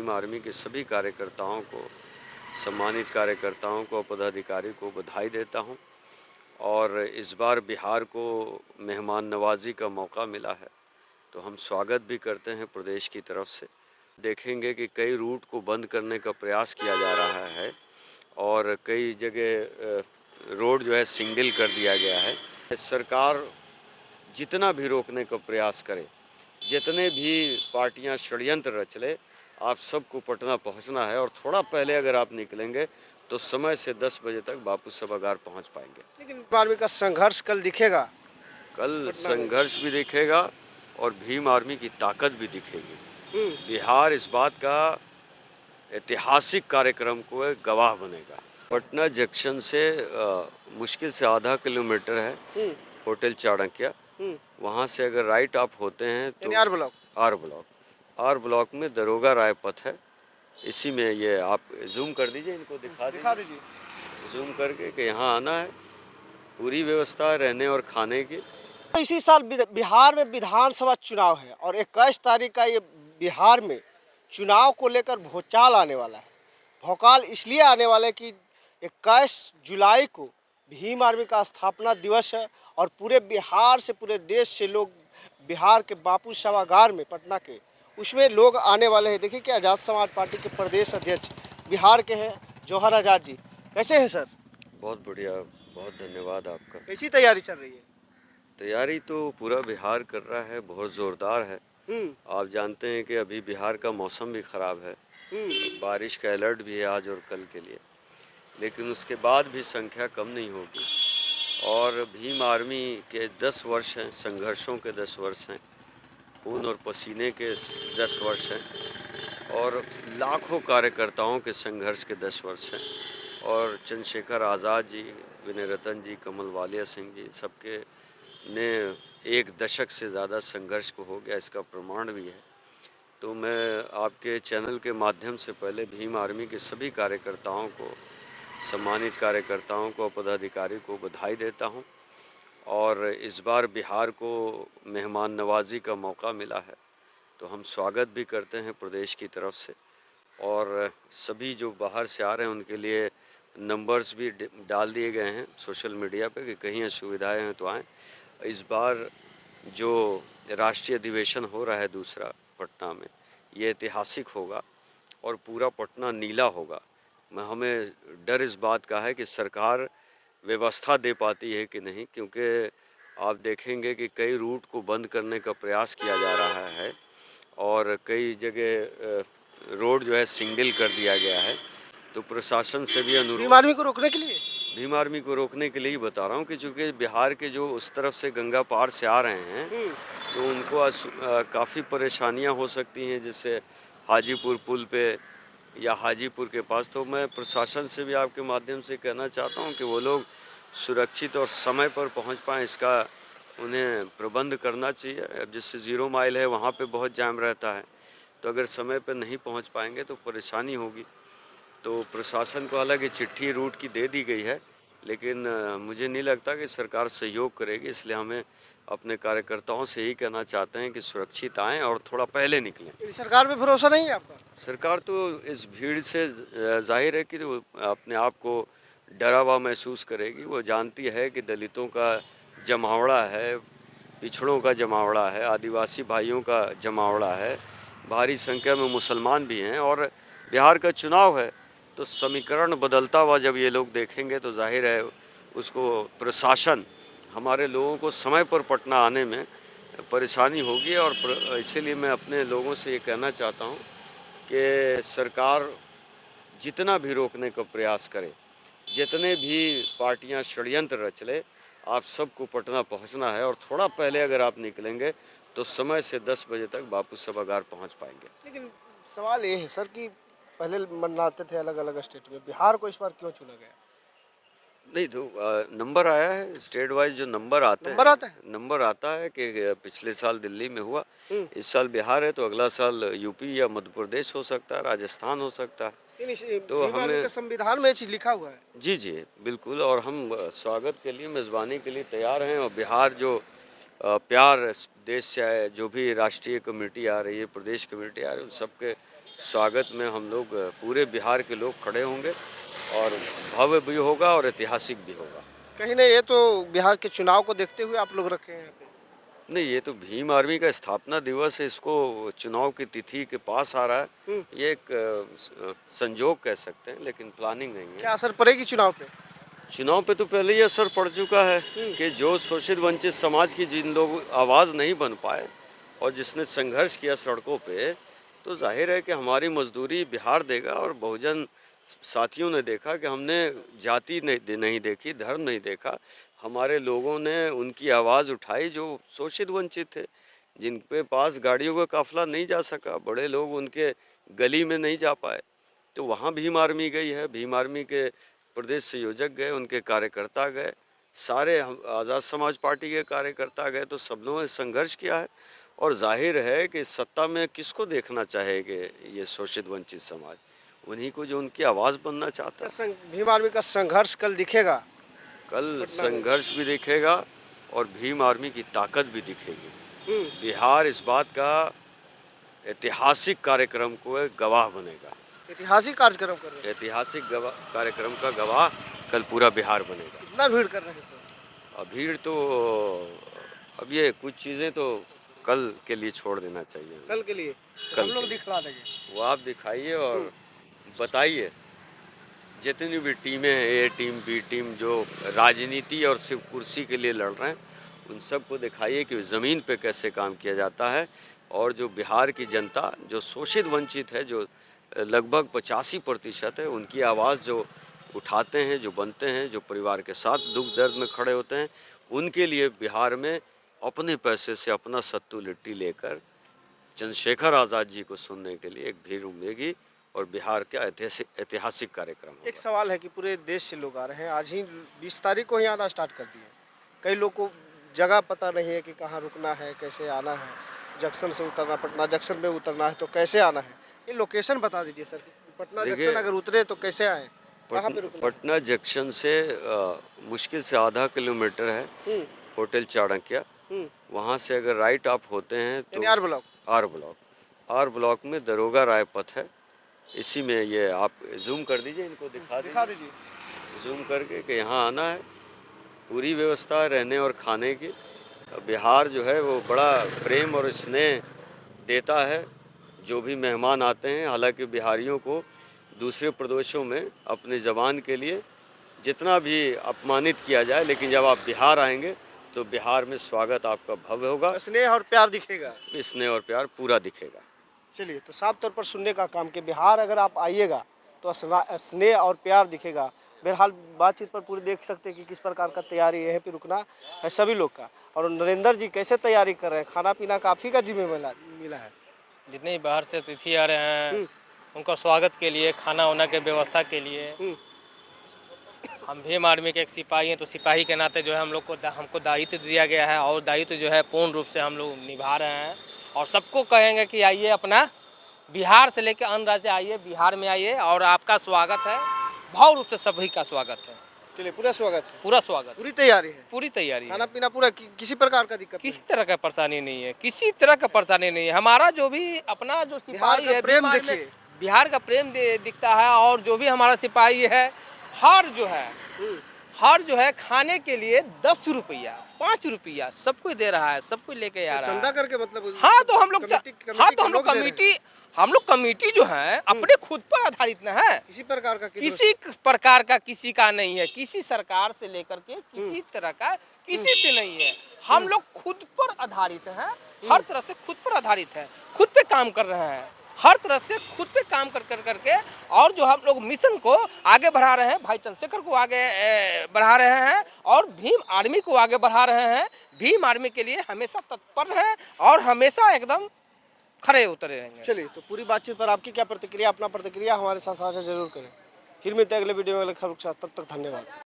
Bhim army के सभी कार्यकर्ताओं को, सम्मानित कार्यकर्ताओं को, पदाधिकारी को बधाई देता हूं। और इस बार बिहार को मेहमान नवाजी का मौका मिला है, तो हम स्वागत भी करते हैं प्रदेश की तरफ से। देखेंगे कि कई रूट को बंद करने का प्रयास किया जा रहा है और कई जगह रोड जो है सिंगल कर दिया गया है। सरकार जितना भी रोकने का प्रयास करे, जितने भी पार्टियां षड्यंत्र रच ले, आप सबको पटना पहुंचना है और थोड़ा पहले अगर आप निकलेंगे तो समय से 10 बजे तक बापू सभागार पहुंच पाएंगे। लेकिन आर्मी का संघर्ष कल दिखेगा। कल संघर्ष भी दिखेगा और भीम आर्मी की ताकत भी दिखेगी। बिहार इस बात का ऐतिहासिक कार्यक्रम को एक गवाह बनेगा। पटना जंक्शन से मुश्किल से आधा किलोमीटर है होटल चाणक्य। वहाँ से अगर राइट आप होते हैं तो आर ब्लॉक में दरोगा राय पथ है। इसी में ये आप जूम कर दीजिए, इनको दिखा दीजिए जूम करके कि यहाँ आना है। पूरी व्यवस्था है रहने और खाने की। तो इसी साल बिहार में विधानसभा चुनाव है और 21 तारीख का ये बिहार में चुनाव को लेकर भूचाल आने वाला है। भौकाल इसलिए आने वाला है कि 21 जुलाई को भीम आर्मी का स्थापना दिवस है और पूरे बिहार से, पूरे देश से लोग बिहार के बापू सभागार में पटना के, उसमें लोग आने वाले हैं। देखिए कि आज़ाद समाज पार्टी के प्रदेश अध्यक्ष बिहार के हैं जौहर आज़ाद जी। कैसे हैं सर? बहुत बढ़िया, बहुत धन्यवाद आपका। कैसी तैयारी चल रही है? तैयारी तो पूरा बिहार कर रहा है, बहुत ज़ोरदार है। आप जानते हैं कि अभी बिहार का मौसम भी ख़राब है, बारिश का अलर्ट भी है आज और कल के लिए, लेकिन उसके बाद भी संख्या कम नहीं होगी। और भीम आर्मी के 10 वर्ष हैं, संघर्षों के 10 वर्ष हैं, खून और पसीने के 10 वर्ष हैं और लाखों कार्यकर्ताओं के संघर्ष के 10 वर्ष हैं। और चंद्रशेखर आज़ाद जी, विनय रतन जी, कमल वालिया सिंह जी, सबके ने 1 दशक से ज़्यादा संघर्ष को हो गया, इसका प्रमाण भी है। तो मैं आपके चैनल के माध्यम से पहले भीम आर्मी के सभी कार्यकर्ताओं को, सम्मानित कार्यकर्ताओं को, पदाधिकारी को बधाई देता हूं। और इस बार बिहार को मेहमान नवाजी का मौका मिला है, तो हम स्वागत भी करते हैं प्रदेश की तरफ से। और सभी जो बाहर से आ रहे हैं उनके लिए नंबर्स भी डाल दिए गए हैं सोशल मीडिया पे कि कहीं असुविधाएं हैं तो आएँ। इस बार जो राष्ट्रीय अधिवेशन हो रहा है दूसरा पटना में, ये ऐतिहासिक होगा और पूरा पटना नीला होगा। हमें डर इस बात का है कि सरकार व्यवस्था दे पाती है कि नहीं, क्योंकि आप देखेंगे कि कई रूट को बंद करने का प्रयास किया जा रहा है और कई जगह रोड जो है सिंगल कर दिया गया है। तो प्रशासन से भी अनुरोध, भीम आर्मी को रोकने के लिए, भीम आर्मी को रोकने के लिए ही बता रहा हूँ कि चूँकि बिहार के जो उस तरफ से गंगा पार से आ रहे हैं तो उनको काफ़ी परेशानियाँ हो सकती हैं, जैसे हाजीपुर पुल पे या हाजीपुर के पास। तो मैं प्रशासन से भी आपके माध्यम से कहना चाहता हूँ कि वो लोग सुरक्षित और समय पर पहुँच पाएँ, इसका उन्हें प्रबंध करना चाहिए। अब जैसे 0 माइल है, वहाँ पे बहुत जाम रहता है, तो अगर समय पर नहीं पहुँच पाएंगे तो परेशानी होगी। तो प्रशासन को हालांकि चिट्ठी रूट की दे दी गई है, लेकिन मुझे नहीं लगता कि सरकार सहयोग करेगी, इसलिए हमें अपने कार्यकर्ताओं से यही कहना चाहते हैं कि सुरक्षित आएँ और थोड़ा पहले निकलें। सरकार पे भरोसा नहीं है आपका? सरकार तो इस भीड़ से जाहिर है कि वो अपने आप को डरा हुआ महसूस करेगी। वो जानती है कि दलितों का जमावड़ा है, पिछड़ों का जमावड़ा है, आदिवासी भाइयों का जमावड़ा है, भारी संख्या में मुसलमान भी हैं और बिहार का चुनाव है। तो समीकरण बदलता हुआ जब ये लोग देखेंगे तो जाहिर है उसको प्रशासन, हमारे लोगों को समय पर पटना आने में परेशानी होगी। और इसीलिए मैं अपने लोगों से ये कहना चाहता हूँ कि सरकार जितना भी रोकने का प्रयास करे, जितने भी पार्टियां षड्यंत्र रच ले, आप सबको पटना पहुंचना है और थोड़ा पहले अगर आप निकलेंगे तो समय से 10 बजे तक बापू सभागार पहुंच पाएंगे। लेकिन सवाल ये है सर कि पहले मनाते थे अलग अलग स्टेट में, बिहार को इस बार क्यों चुना गया? नहीं तो नंबर आया है स्टेट वाइज, जो नंबर आते हैं, नंबर आता है कि पिछले साल दिल्ली में हुआ, इस साल बिहार है, तो अगला साल यूपी या मध्य प्रदेश हो सकता है, राजस्थान हो सकता है। तो हमें संविधान में लिखा हुआ है। जी जी बिल्कुल, और हम स्वागत के लिए, मेज़बानी के लिए तैयार हैं। और बिहार जो प्यार देश से आए, जो भी राष्ट्रीय कमेटी आ रही है, प्रदेश कमेटी आ रही है, उन सबके स्वागत में हम लोग पूरे बिहार के लोग खड़े होंगे और भव्य भी होगा और ऐतिहासिक भी होगा। कहीं ना ये तो बिहार के चुनाव को देखते हुए आप लोग रखे हैं यहाँ पे। नहीं, ये तो भीम आर्मी का स्थापना दिवस है, इसको चुनाव की तिथि के पास आ रहा है। ये एक संजोग कह सकते हैं, लेकिन प्लानिंग नहीं है। क्या असर पड़ेगी चुनाव पे? चुनाव पे तो पहले ही असर पड़ चुका है कि जो शोषित वंचित समाज की जिन लोग आवाज़ नहीं बन पाए और जिसने संघर्ष किया सड़कों पे, तो जाहिर है कि हमारी मजदूरी बिहार देगा। और बहुजन साथियों ने देखा कि हमने जाति नहीं देखी, धर्म नहीं देखा, हमारे लोगों ने उनकी आवाज़ उठाई जो शोषित वंचित थे, जिन पे पास गाड़ियों का काफिला नहीं जा सका, बड़े लोग उनके गली में नहीं जा पाए, तो वहाँ भीम आर्मी गई है। भीम आर्मी के प्रदेश संयोजक गए, उनके कार्यकर्ता गए, सारे आज़ाद समाज पार्टी के कार्यकर्ता गए, तो सब लोगों ने संघर्ष किया है। और जाहिर है कि सत्ता में किसको देखना चाहेंगे ये शोषित वंचित समाज, उन्हीं को जो उनकी आवाज़ बनना चाहता है। भीम आर्मी का संघर्ष कल दिखेगा। कल संघर्ष भी दिखेगा और भीम आर्मी की ताकत भी दिखेगी। बिहार इस बात का ऐतिहासिक कार्यक्रम को गवाह बनेगा। ऐतिहासिक कार्यक्रम कर रहे हैं। ऐतिहासिक कार्यक्रम का गवाह कल पूरा बिहार बनेगा। कितना भीड़ कर रहे हैं सर? अब भीड़ तो अब ये कुछ चीज़ें तो कल के लिए छोड़ देना चाहिए। कल के लिए कल हम लोग दिखला देंगे। वो आप दिखाइए और बताइए, जितनी भी टीमें हैं, ए टीम बी टीम, जो राजनीति और सिर्फ कुर्सी के लिए लड़ रहे हैं, उन सबको दिखाइए कि ज़मीन पे कैसे काम किया जाता है। और जो बिहार की जनता जो शोषित वंचित है, जो लगभग 85% है, उनकी आवाज़ जो उठाते हैं, जो बनते हैं, जो परिवार के साथ दुख दर्द में खड़े होते हैं, उनके लिए बिहार में अपने पैसे से अपना सत्तू लिट्टी लेकर चंद्रशेखर आज़ाद जी को सुनने के लिए एक भीड़ उमड़ेगी और बिहार का ऐतिहासिक कार्यक्रम होगा। एक सवाल है कि पूरे देश से लोग आ रहे हैं, आज ही 20 तारीख को ही आना स्टार्ट कर दिए। कई लोग को जगह पता नहीं है कि कहाँ रुकना है, कैसे आना है, जंक्शन से उतरना, पटना जंक्शन में उतरना है तो कैसे आना है, ये लोकेशन बता दीजिए सर। पटना जंक्शन अगर उतरे तो कैसे आए, कहाँ पे रुकना? पटना जंक्शन से मुश्किल से आधा किलोमीटर है होटल चाणक्य। वहाँ से अगर राइट आप होते हैं तो आर ब्लॉक में दरोगा राय पथ है, इसी में ये आप जूम कर दीजिए, इनको दिखा दीजिए जूम करके कि यहाँ आना है। पूरी व्यवस्था है रहने और खाने की। बिहार जो है वो बड़ा प्रेम और स्नेह देता है जो भी मेहमान आते हैं। हालांकि बिहारियों को दूसरे प्रदेशों में अपने ज़बान के लिए जितना भी अपमानित किया जाए, लेकिन जब आप बिहार आएंगे तो बिहार में स्वागत आपका भव्य होगा। स्नेह और प्यार दिखेगा। स्नेह और प्यार पूरा दिखेगा। चलिए, तो साफ तौर पर सुनने का काम कि बिहार अगर आप आइएगा तो स्नेह और प्यार दिखेगा। बहरहाल बातचीत पर पूरी देख सकते हैं कि किस प्रकार का तैयारी यहीं पे रुकना है सभी लोग का। और नरेंद्र जी कैसे तैयारी कर रहे हैं, खाना पीना काफ़ी का जिम्मे मिला है। जितने भी बाहर से अतिथि आ रहे हैं उनका स्वागत के लिए, खाना वाना के व्यवस्था के लिए हम भीम आर्मी के एक सिपाही हैं, तो सिपाही के नाते जो है हमको दायित्व दिया गया है और दायित्व जो है पूर्ण रूप से हम लोग निभा रहे हैं। और सबको कहेंगे कि आइए, अपना बिहार से लेकर अन्य राज्य आइए, बिहार में आइए और आपका स्वागत है, भाव रूप से सभी का स्वागत है। चलिए, पूरा स्वागत है। पूरा स्वागत, पूरी तैयारी है। पूरी तैयारी, खाना पीना पूरा, किसी प्रकार का दिक्कत, किसी तरह का परेशानी नहीं है, किसी तरह का परेशानी नहीं है। हमारा जो भी अपना जो सिपाही है, प्रेम देखिए, बिहार का प्रेम दिखता है। और जो भी हमारा सिपाही है, हर जो है खाने के लिए 10 रुपया 5 रुपया सबको दे रहा है, सबको लेके आ रहा है करके, मतलब हाँ तो हम लोग कमेटी जो है अपने खुद पर आधारित न है। किसी प्रकार का किसी का नहीं है, किसी सरकार से लेकर के किसी तरह का किसी से नहीं है। हम लोग खुद पर आधारित हैं, हर तरह से खुद पर आधारित है, खुद पे काम कर रहे हैं, हर तरह से खुद पे काम करके और जो हम लोग मिशन को आगे बढ़ा रहे हैं, भाई चंद्रशेखर को आगे बढ़ा रहे हैं और भीम आर्मी को आगे बढ़ा रहे हैं। भीम आर्मी के लिए हमेशा तत्पर हैं और हमेशा एकदम खड़े उतरे रहेंगे। चलिए, तो पूरी बातचीत पर आपकी क्या प्रतिक्रिया, अपना प्रतिक्रिया हमारे साथ साझा जरूर करें। फिर मिलते हैं अगले वीडियो में अगले खबर के साथ, तब तक धन्यवाद।